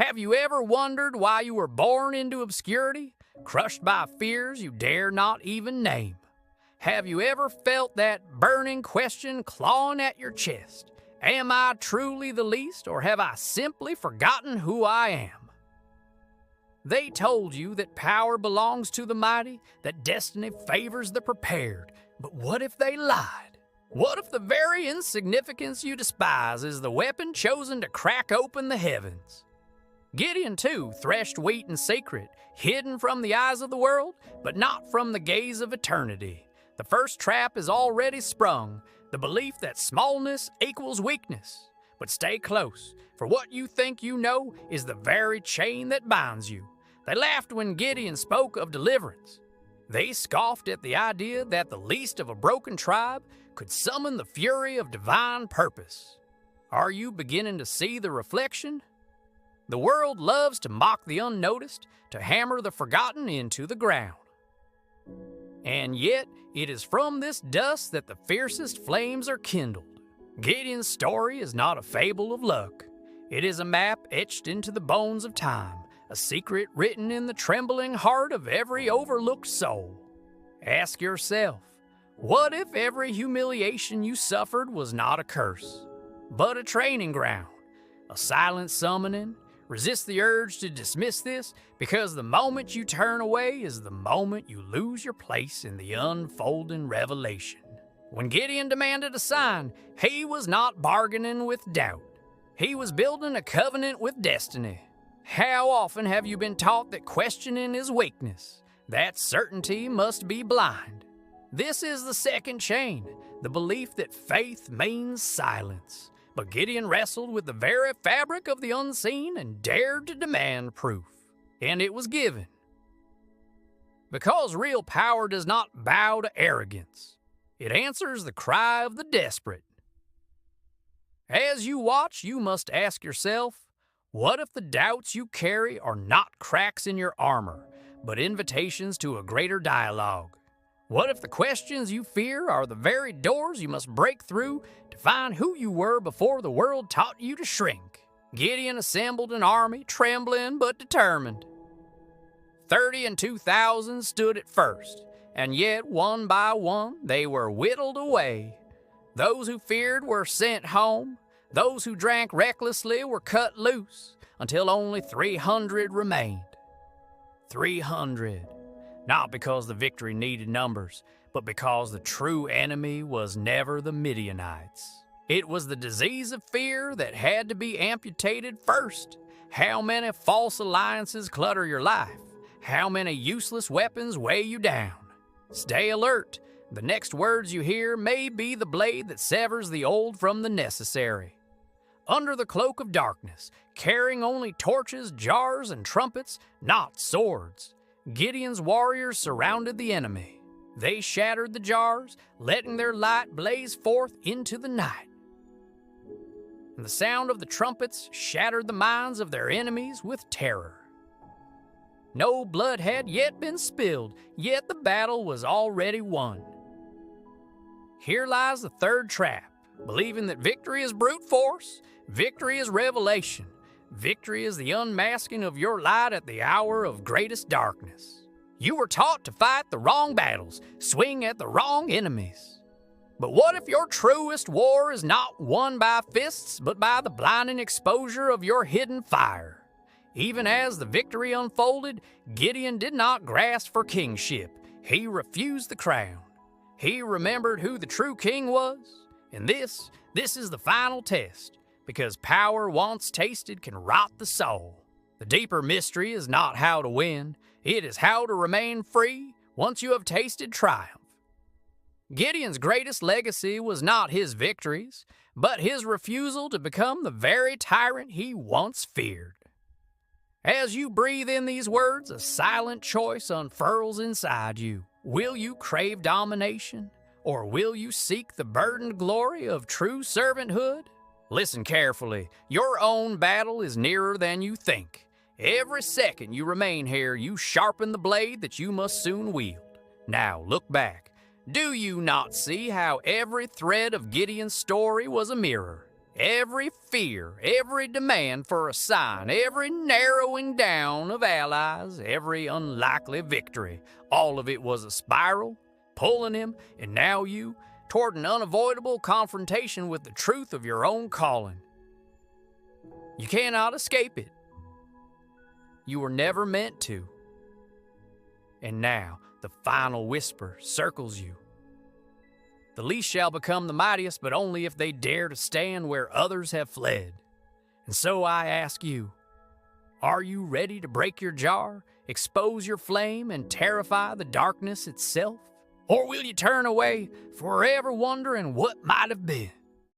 Have you ever wondered why you were born into obscurity, crushed by fears you dare not even name? Have you ever felt that burning question clawing at your chest? Am I truly the least, or have I simply forgotten who I am? They told you that power belongs to the mighty, that destiny favors the prepared. But what if they lied? What if the very insignificance you despise is the weapon chosen to crack open the heavens? Gideon, too, threshed wheat in secret, hidden from the eyes of the world, but not from the gaze of eternity. The first trap is already sprung, the belief that smallness equals weakness. But stay close, for what you think you know is the very chain that binds you. They laughed when Gideon spoke of deliverance. They scoffed at the idea that the least of a broken tribe could summon the fury of divine purpose. Are you beginning to see the reflection? The world loves to mock the unnoticed, to hammer the forgotten into the ground. And yet, it is from this dust that the fiercest flames are kindled. Gideon's story is not a fable of luck. It is a map etched into the bones of time, a secret written in the trembling heart of every overlooked soul. Ask yourself, what if every humiliation you suffered was not a curse, but a training ground, a silent summoning? Resist the urge to dismiss this, because the moment you turn away is the moment you lose your place in the unfolding revelation. When Gideon demanded a sign, he was not bargaining with doubt. He was building a covenant with destiny. How often have you been taught that questioning is weakness, that certainty must be blind? This is the second chain, the belief that faith means silence. But Gideon wrestled with the very fabric of the unseen and dared to demand proof. And it was given. Because real power does not bow to arrogance. It answers the cry of the desperate. As you watch, you must ask yourself, what if the doubts you carry are not cracks in your armor, but invitations to a greater dialogue? What if the questions you fear are the very doors you must break through to find who you were before the world taught you to shrink? Gideon assembled an army, trembling but determined. 30 and 2,000 stood at first, and yet one by one they were whittled away. Those who feared were sent home. Those who drank recklessly were cut loose, until only 300 remained. 300. Not because the victory needed numbers, but because the true enemy was never the Midianites. It was the disease of fear that had to be amputated first. How many false alliances clutter your life? How many useless weapons weigh you down? Stay alert. The next words you hear may be the blade that severs the old from the necessary. Under the cloak of darkness, carrying only torches, jars, and trumpets, not swords, Gideon's warriors surrounded the enemy. They shattered the jars, letting their light blaze forth into the night. And the sound of the trumpets shattered the minds of their enemies with terror. No blood had yet been spilled, yet the battle was already won. Here lies the third trap, believing that victory is brute force, victory is revelation. Victory is the unmasking of your light at the hour of greatest darkness. You were taught to fight the wrong battles, swing at the wrong enemies. But what if your truest war is not won by fists, but by the blinding exposure of your hidden fire? Even as the victory unfolded, Gideon did not grasp for kingship. He refused the crown. He remembered who the true king was. And this is the final test. Because power once tasted can rot the soul. The deeper mystery is not how to win, it is how to remain free once you have tasted triumph. Gideon's greatest legacy was not his victories, but his refusal to become the very tyrant he once feared. As you breathe in these words, a silent choice unfurls inside you. Will you crave domination, or will you seek the burdened glory of true servanthood? Listen carefully. Your own battle is nearer than you think. Every second you remain here, you sharpen the blade that you must soon wield. Now, look back. Do you not see how every thread of Gideon's story was a mirror? Every fear, every demand for a sign, every narrowing down of allies, every unlikely victory, all of it was a spiral, pulling him, and now you, toward an unavoidable confrontation with the truth of your own calling. You cannot escape it. You were never meant to. And now the final whisper circles you. The least shall become the mightiest, but only if they dare to stand where others have fled. And so I ask you, are you ready to break your jar, expose your flame, and terrify the darkness itself? Or will you turn away, forever wondering what might have been?